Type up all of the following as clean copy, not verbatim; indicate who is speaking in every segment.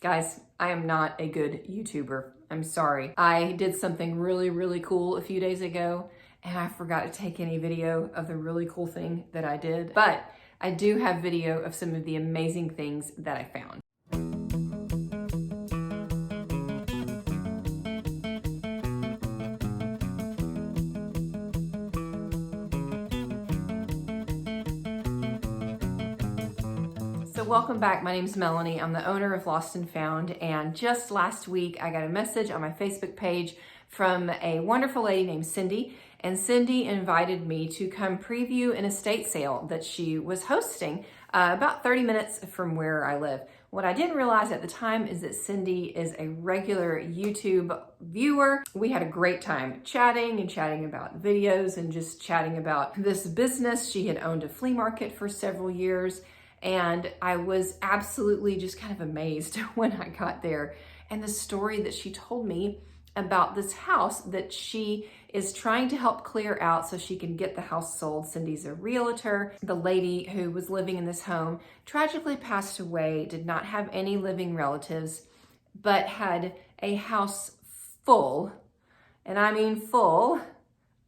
Speaker 1: Guys, I am not a good YouTuber. I'm sorry. I did something really, really cool a few days ago and I forgot to take any video of the really cool thing that I did. But I do have video of some of the amazing things that I found. Welcome back. My name is Melanie. I'm the owner of Lost and Found, and just last week I got a message on my Facebook page from a wonderful lady named Cindy, and Cindy invited me to come preview an estate sale that she was hosting about 30 minutes from where I live. What I didn't realize at the time is that Cindy is a regular YouTube viewer. We had a great time chatting about videos and just chatting about this business. She had owned a flea market for several years. And I was absolutely just kind of amazed when I got there. And the story that she told me about this house that she is trying to help clear out so she can get the house sold. Cindy's a realtor. The lady who was living in this home tragically passed away, did not have any living relatives, but had a house full, and I mean full,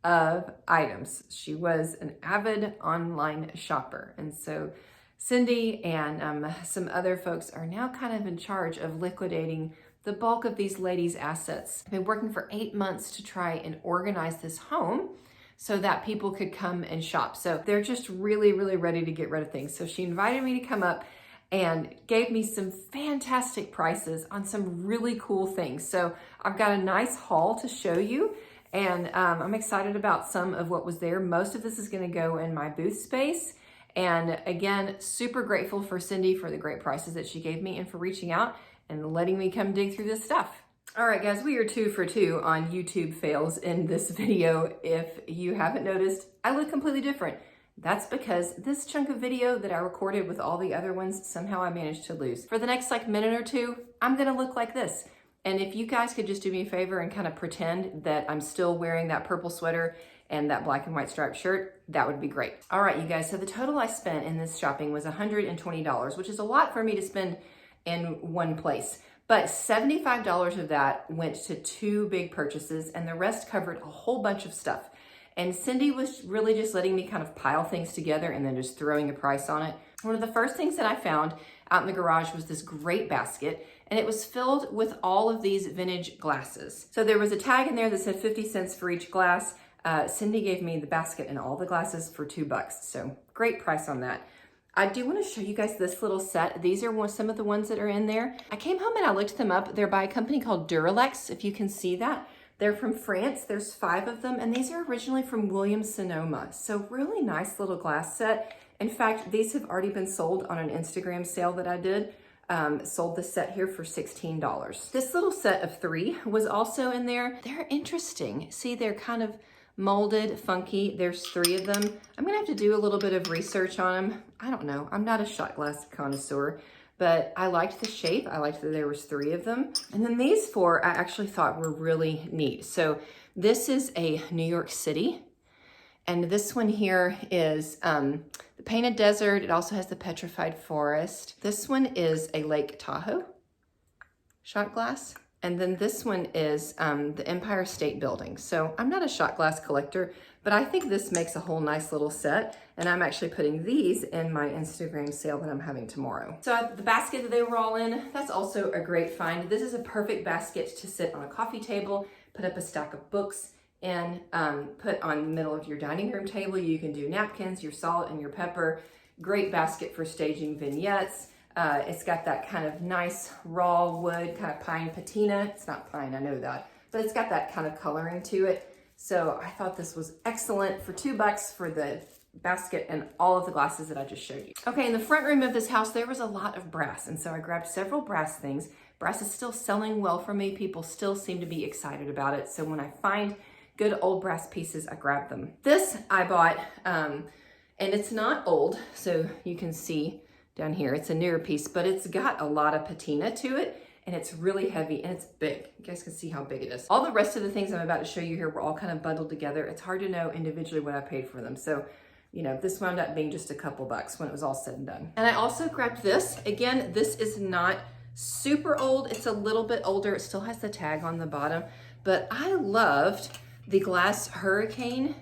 Speaker 1: of items. She was an avid online shopper. And so Cindy and some other folks are now kind of in charge of liquidating the bulk of these ladies' assets. I've been working for 8 months to try and organize this home so that people could come and shop. So they're just really, really ready to get rid of things. So she invited me to come up and gave me some fantastic prices on some really cool things. So I've got a nice haul to show you. And I'm excited about some of what was there. Most of this is going to go in my booth space. And again, super grateful for Cindy for the great prices that she gave me and for reaching out and letting me come dig through this stuff. All right, guys, we are 2 for 2 on YouTube fails in this video. If you haven't noticed, I look completely different. That's because this chunk of video that I recorded with all the other ones, somehow I managed to lose. For the next minute or two, I'm gonna look like this. And if you guys could just do me a favor and kind of pretend that I'm still wearing that purple sweater and that black and white striped shirt, that would be great. All right, you guys, so the total I spent in this shopping was $120, which is a lot for me to spend in one place. But $75 of that went to 2 big purchases and the rest covered a whole bunch of stuff. And Cindy was really just letting me kind of pile things together and then just throwing a price on it. One of the first things that I found out in the garage was this great basket, and it was filled with all of these vintage glasses. So there was a tag in there that said 50 cents for each glass. Cindy gave me the basket and all the glasses for $2, so great price on that. I do want to show you guys this little set. These are some of the ones that are in there. I came home and I looked them up. They're by a company called Duralex, if you can see that. They're from France. There's 5 of them, and these are originally from Williams-Sonoma. So really nice little glass set. In fact, these have already been sold on an Instagram sale that I did. Sold the set here for $16. This little set of 3 was also in there. They're interesting. See, they're kind of molded, funky. There's 3 of them. I'm gonna have to do a little bit of research on them. I don't know. I'm not a shot glass connoisseur, but I liked the shape. I liked that there was 3 of them. And then these 4 I actually thought were really neat. So this is a New York City. And this one here is the Painted Desert. It also has the Petrified Forest. This one is a Lake Tahoe shot glass. And then this one is the Empire State Building. So I'm not a shot glass collector, but I think this makes a whole nice little set. And I'm actually putting these in my Instagram sale that I'm having tomorrow. So the basket that they were all in, that's also a great find. This is a perfect basket to sit on a coffee table, put up a stack of books, and put on the middle of your dining room table. You can do napkins, your salt, and your pepper. Great basket for staging vignettes. It's got that kind of nice raw wood, kind of pine patina. It's not pine, I know that, but it's got that kind of coloring to it. So I thought this was excellent for $2 for the basket and all of the glasses that I just showed you. Okay, in the front room of this house, there was a lot of brass. And so I grabbed several brass things. Brass is still selling well for me. People still seem to be excited about it. So when I find good old brass pieces, I grab them. This I bought, and it's not old, so you can see down here, it's a newer piece, but it's got a lot of patina to it, and it's really heavy, and it's big. You guys can see how big it is. All the rest of the things I'm about to show you here were all kind of bundled together. It's hard to know individually what I paid for them. So, you know, this wound up being just a couple bucks when it was all said and done. And I also grabbed this. Again, this is not super old. It's a little bit older. It still has the tag on the bottom, but I loved the glass hurricane.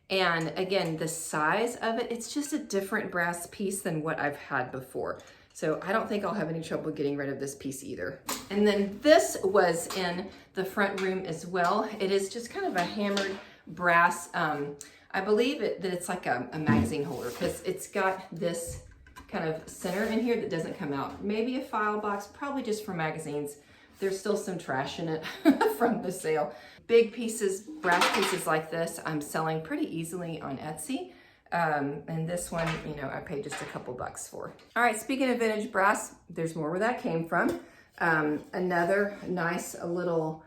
Speaker 1: And again, the size of it, it's just a different brass piece than what I've had before. So I don't think I'll have any trouble getting rid of this piece either. And then this was in the front room as well. It is just kind of a hammered brass. I believe that it's like a magazine holder, because it's got this kind of center in here that doesn't come out. Maybe a file box, probably just for magazines. There's still some trash in it from the sale. Big pieces, brass pieces like this, I'm selling pretty easily on Etsy. And this one, you know, I paid just a couple bucks for. All right, speaking of vintage brass, there's more where that came from. Another nice little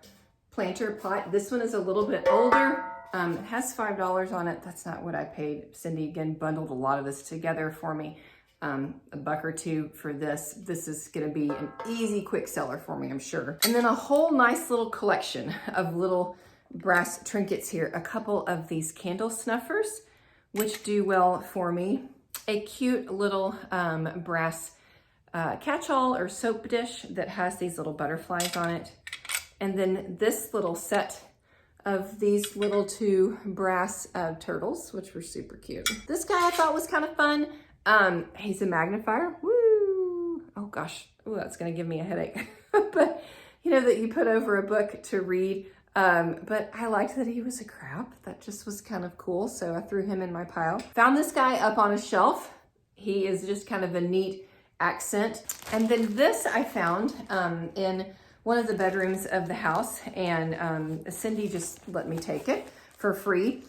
Speaker 1: planter pot. This one is a little bit older. It has $5 on it. That's not what I paid. Cindy, again, bundled a lot of this together for me. A buck or two for this. This is gonna be an easy, quick seller for me, I'm sure. And then a whole nice little collection of little brass trinkets here. A couple of these candle snuffers, which do well for me. A cute little brass catch-all or soap dish that has these little butterflies on it. And then this little set of these little two brass turtles, which were super cute. This guy I thought was kind of fun. He's a magnifier. Woo! Oh gosh, oh, that's gonna give me a headache. But you know, that you put over a book to read. But I liked that he was a crab. That just was kind of cool. So I threw him in my pile. Found this guy up on a shelf. He is just kind of a neat accent. And then this I found in one of the bedrooms of the house, and Cindy just let me take it for free.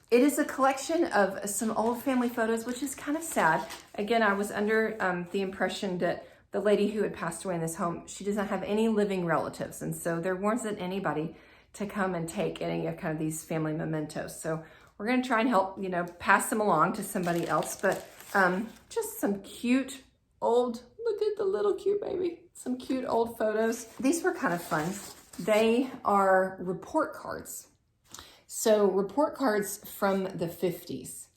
Speaker 1: It is a collection of some old family photos, which is kind of sad. Again, I was under the impression that the lady who had passed away in this home, she does not have any living relatives. And so there wasn't anybody to come and take any of kind of these family mementos. So we're gonna try and help, you know, pass them along to somebody else. But just some cute old, look at the little cute baby. Some cute old photos. These were kind of fun. They are report cards. So report cards from the 50s.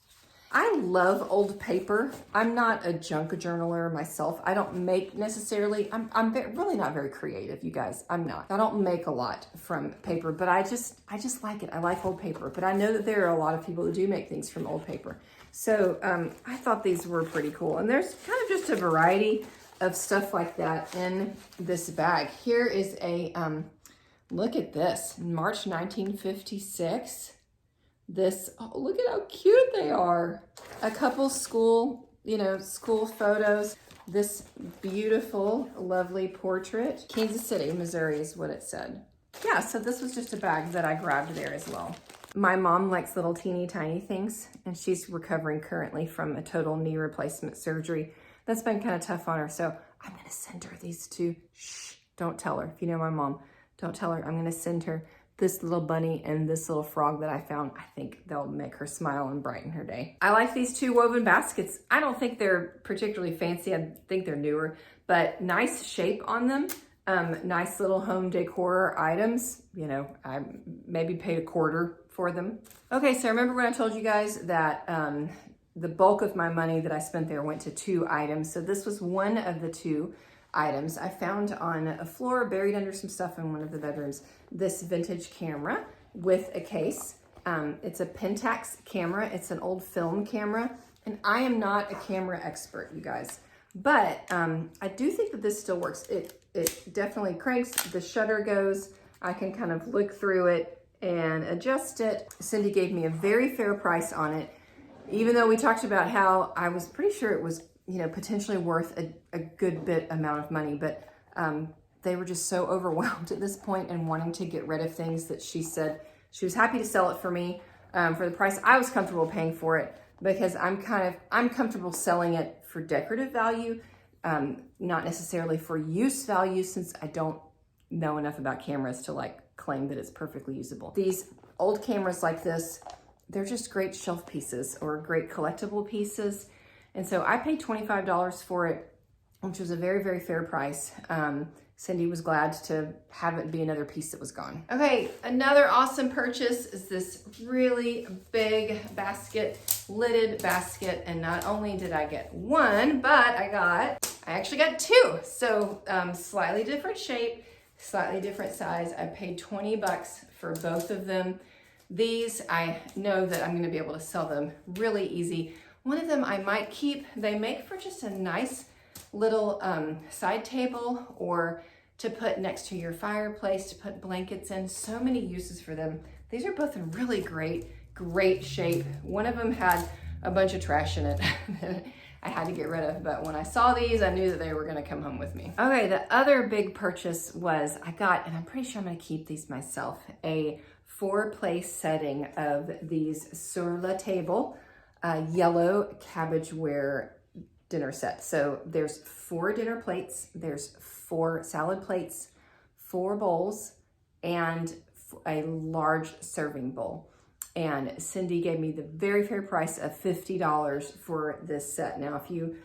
Speaker 1: I love old paper. I'm not a junk journaler myself. I don't make necessarily, I'm really not very creative, you guys. I'm not. I don't make a lot from paper, but I just like it. I like old paper, but I know that there are a lot of people who do make things from old paper. So I thought these were pretty cool. And there's kind of just a variety of stuff like that in this bag. Here is a, look at this, March 1956. This, oh, look at how cute they are. A couple school, you know, school photos. This beautiful, lovely portrait. Kansas City, Missouri is what it said. Yeah, so this was just a bag that I grabbed there as well. My mom likes little teeny tiny things, and she's recovering currently from a total knee replacement surgery. That's been kind of tough on her, so I'm gonna send her these two. Shh, don't tell her. If you know my mom, don't tell her. I'm gonna send her this little bunny and this little frog that I found. I think they'll make her smile and brighten her day. I like these two woven baskets. I don't think they're particularly fancy. I think they're newer, but nice shape on them. Nice little home decor items. You know, I maybe paid $1 for them. Okay, so remember when I told you guys that the bulk of my money that I spent there went to 2 items. So this was one of the 2 items. I found on a floor, buried under some stuff in one of the bedrooms, this vintage camera with a case. It's a Pentax camera. It's an old film camera. And I am not a camera expert, you guys. But I do think that this still works. It definitely cranks, the shutter goes. I can kind of look through it and adjust it. Cindy gave me a very fair price on it. Even though we talked about how I was pretty sure it was, you know, potentially worth a good bit amount of money, but they were just so overwhelmed at this point and wanting to get rid of things that she said she was happy to sell it for me for the price I was comfortable paying for it, because I'm comfortable selling it for decorative value, not necessarily for use value, since I don't know enough about cameras to like claim that it's perfectly usable. These old cameras like this, they're just great shelf pieces or great collectible pieces. And so I paid $25 for it, which was a very, very fair price. Cindy was glad to have it be another piece that was gone. Okay, another awesome purchase is this really big basket, lidded basket. And not only did I get one, but I got I actually got two. So slightly different shape, slightly different size. I paid 20 bucks for both of them. These, I know that I'm gonna be able to sell them really easy. One of them I might keep. They make for just a nice little side table or to put next to your fireplace, to put blankets in. So many uses for them. These are both in really great shape. One of them had a bunch of trash in it that I had to get rid of, but when I saw these, I knew that they were gonna come home with me. Okay, the other big purchase was I got, and I'm pretty sure I'm gonna keep these myself, a 4-place setting of these sur la table yellow Cabbage ware dinner set. So there's 4 dinner plates, there's 4 salad plates, 4 bowls, and a large serving bowl. And Cindy gave me the very fair price of $50 for this set. Now, if you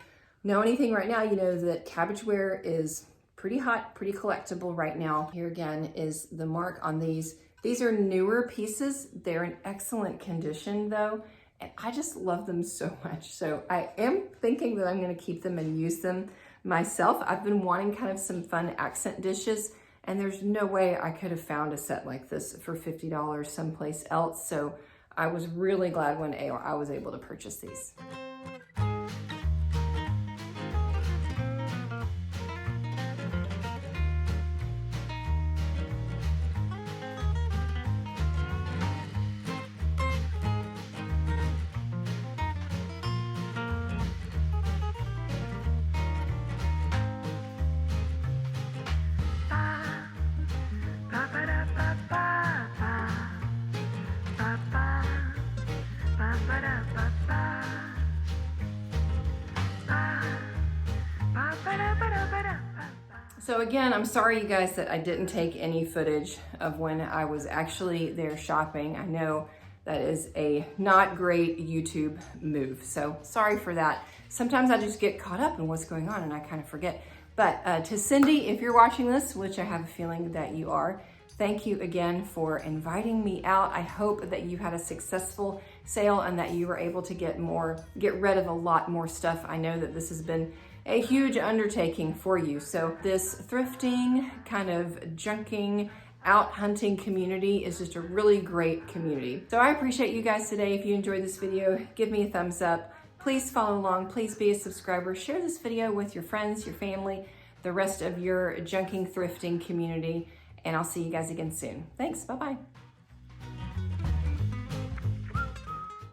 Speaker 1: know anything right now, you know that Cabbage ware is pretty hot, pretty collectible right now. Here again is the mark on these. These are newer pieces. They're in excellent condition though, and I just love them so much. So I am thinking that I'm gonna keep them and use them myself. I've been wanting kind of some fun accent dishes, and there's no way I could have found a set like this for $50 someplace else. So I was really glad when I was able to purchase these. So again, I'm sorry you guys that I didn't take any footage of when I was actually there shopping. I know that is a not great YouTube move, so sorry for that. Sometimes I just get caught up in what's going on and I kind of forget. But to Cindy, if you're watching this, which I have a feeling that you are, thank you again for inviting me out. I hope that you had a successful sale and that you were able to get rid of a lot more stuff. I know that this has been a huge undertaking for you. So this thrifting, kind of junking, out hunting community is just a really great community. So I appreciate you guys today. If you enjoyed this video, give me a thumbs up. Please follow along. Please be a subscriber. Share this video with your friends, your family, the rest of your junking thrifting community, and I'll see you guys again soon. Thanks. Bye-bye.